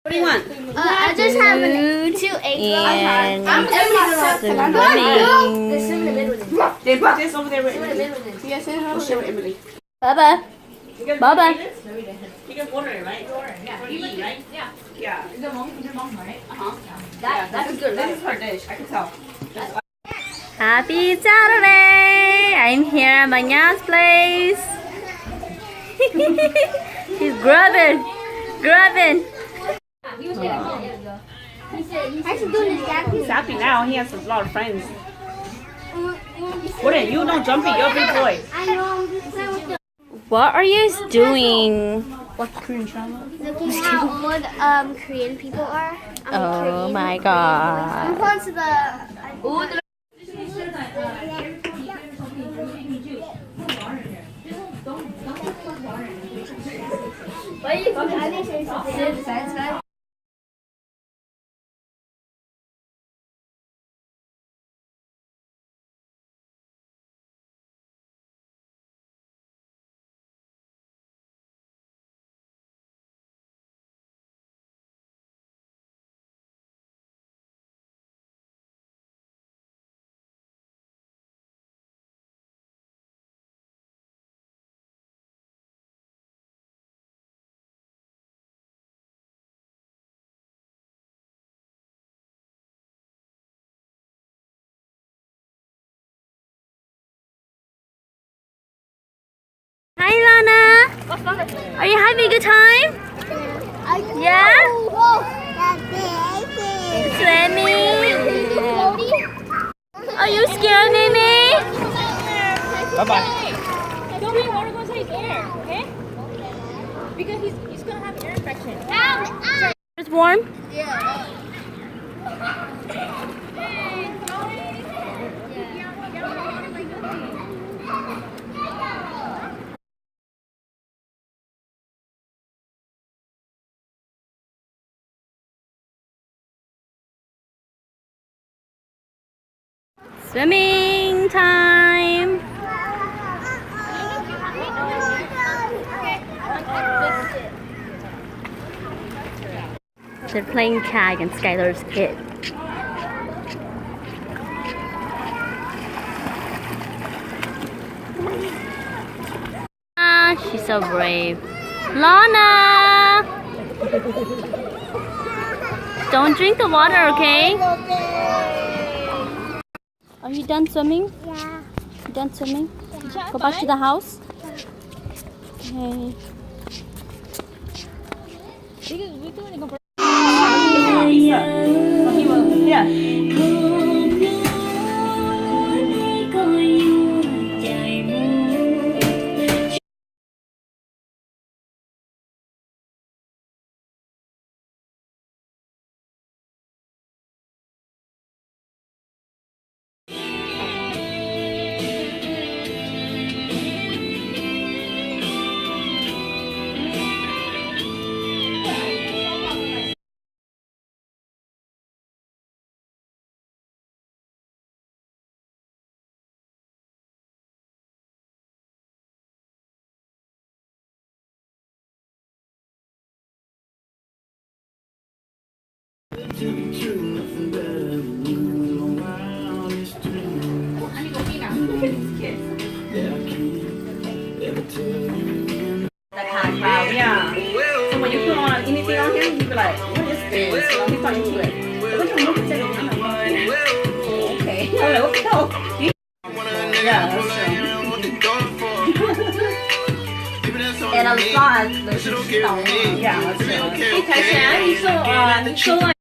What do you want? I just have two egg And I'm swimming. There's some in the middle then. Then put this over there with Some in the Emily. middle then. Yes, we'll share with Emily. Bubba. Bubba. You can water it, right? Yeah. For you, right? Yeah. Yeah. That's good. This is her dish. I can tell. Happy Saturday! I'm here at Manya's place. He's grubbing. He's happy now. He has a lot of friends. What? You don't jump it. You're a big boy. What are you doing? What Korean drama? Looking how old Korean people are. Oh my god. I'm going to the. Hi Lana. Are you having a good time? Yeah? Swimming. Are you scared, Mimi? Bye-bye. Don't really want to go inside his air, okay? Because he's gonna have ear infection. It's warm? Swimming time. They're playing tag in Skylar's pit. Ah, she's so brave. Lana! Don't drink the water, okay? Are you done swimming? Yeah. You done swimming? Go back to the house? Okay. Yeah. Yeah. So when you put on anything on him, you be like, what is this? So he's not into it. But look at him, I'm like, okay. I'm like, what the hell? Yeah, that's true. And I'm not the Yeah, that's true. 一开始你说你说了